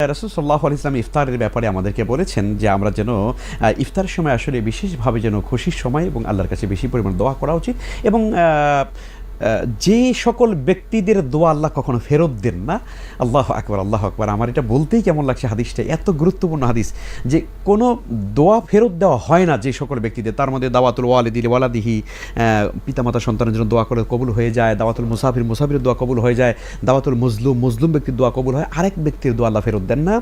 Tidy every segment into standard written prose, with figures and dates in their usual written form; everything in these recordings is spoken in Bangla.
রাসূল সাল্লাল্লাহু আলাইহি ওয়াসাল্লাম ইফতারের ব্যাপারে আমাদেরকে বলেছেন যে আমরা যেন ইফতারের সময় আসলে বিশেষভাবে যেন খুশির সময় এবং আল্লাহর কাছে বেশি পরিমাণ দোয়া করা উচিত এবং যে সকল ব্যক্তিদের দোয়া আল্লাহ কখনো ফেরত দেন না। আল্লাহু আকবার, আল্লাহু আকবার। আমার এটা বলতেই কেমন লাগছে, হাদিসটা এত গুরুত্বপূর্ণ হাদিস যে কোনো দোয়া ফেরত দেওয়া হয় না যে সকল ব্যক্তিদের, তার মধ্যে দাওয়াতুল ওয়ালিদি ওয়ালাদিহি, পিতামাতা সন্তানের জন্য দোয়া করে কবুল হয়ে যায়, দাওয়াতুল মুসাফিরের দোয়া কবুল হয়ে যায়, দাওয়াতুল মজলুম ব্যক্তির দোয়া কবুল হয়, আরেক ব্যক্তির দোয়া আল্লাহ ফেরত দেন না।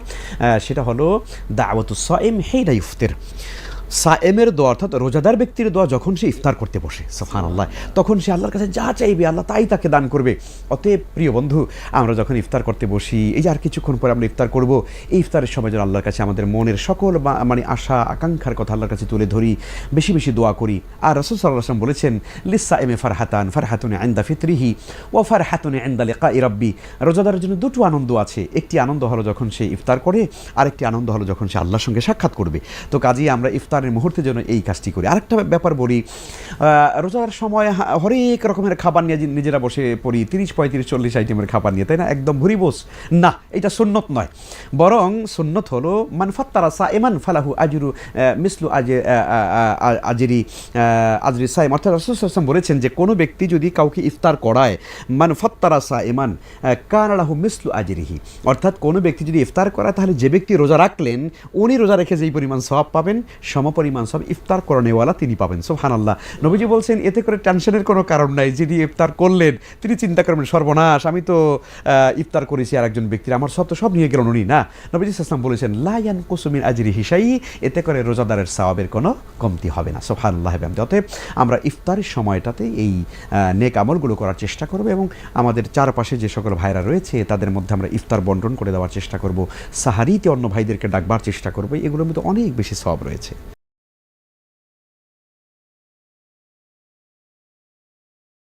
সেটা হলো দাওয়াতুস সাইম হিনা ইফতির। সায়েমের দোয়া অর্থাৎ রোজাদার ব্যক্তির দোয়া যখন সে ইফতার করতে বসে, সুবহানাল্লাহ, তখন সে আল্লাহর কাছে যা চাইবে আল্লাহ তাই তাকে দান করবে। অতএব প্রিয় বন্ধু, আমরা যখন ইফতার করতে বসি, এই যে আর কিছুক্ষণ পরে আমরা ইফতার করব, এই ইফতারের সময় যেন আল্লাহর কাছে আমাদের মনের সকল আশা আকাঙ্ক্ষার কথা আল্লাহর কাছে তুলে ধরি, বেশি বেশি দোয়া করি। আর রাসূল সাল্লাল্লাহু আলাইহি ওয়াসাল্লাম বলেছেন, লিসসাইমি ফারহাতুন ইনদা ফিতরিহি ওয়া ফারহাতুন ইনদা লিকাই রাব্বি। রোজাদারের জন্য দুটো আনন্দ আছে, একটি আনন্দ হলো যখন সে ইফতার করে, আরেকটি আনন্দ হলো যখন সে আল্লাহর সঙ্গে সাক্ষাৎ করবে। তো কাজেই আমরা ইফতারের মুহূর্তে যেন এই কাজটি করি। আরেকটা ব্যাপার বলি, রোজার সময় হরেক রকমের খাবার নিয়ে নিজেরা বসে পড়ি, 30, 35, 40 আইটেমের খাবার নিয়ে, তাই না? একদম ভুরিবোস না, এটা সুন্নত নয়। বরং সুন্নত হলো মান ফাত্তারা সাইমান ফালাহু আজরু মিসলু আজরি সাইম। অর্থাৎ রাসূল সাল্লাল্লাহু আলাইহি ওয়াসাল্লাম বলেছেন যে কোনো ব্যক্তি যদি কাউকে ইফতার করায়, মান ফাত্তারা সাইমান কানা লাহু মিসলু আজরিহি, অর্থাৎ কোনো ব্যক্তি যদি ইফতার করায় তাহলে যে ব্যক্তি রোজা রাখলেন উনি রোজা রেখে যেই পরিমাণ সওয়াব পাবেন সমপরিমাণ সব ইফতার করানেওয়ালা তিনি পাবেন। সুবহানাল্লাহ। নবীজি বলছেন এতে করে টেনশনের কোনো কারণ নাই। যিনি ইফতার করলেন তিনি চিন্তা করবেন, সর্বনাশ, আমি তো ইফতার করেছি আর একজন ব্যক্তির, আমার সব তো সব নিয়ে গেলেন উনি। না, নবীজি সাল্লাল্লাহু আলাইহি ওয়াসাল্লাম বলেছেন লা ইয়ানকুসু মিন আজরিহি শাই, এতে করে রোজাদারের সওয়াবের কোনো কমতি হবে না। সুবহানাল্লাহ। অতএব আমরা ইফতারের সময়টাতে এই নেক আমলগুলো করার চেষ্টা করব এবং আমাদের চারপাশে যে সকল ভাইরা রয়েছে তাদের মধ্যে আমরা ইফতার বন্টন করে দেওয়ার চেষ্টা করব, সাহারিতে অন্য ভাইদেরকে ডাকবার চেষ্টা করব। এগুলোর মধ্যে অনেক বেশি সওয়াব রয়েছে।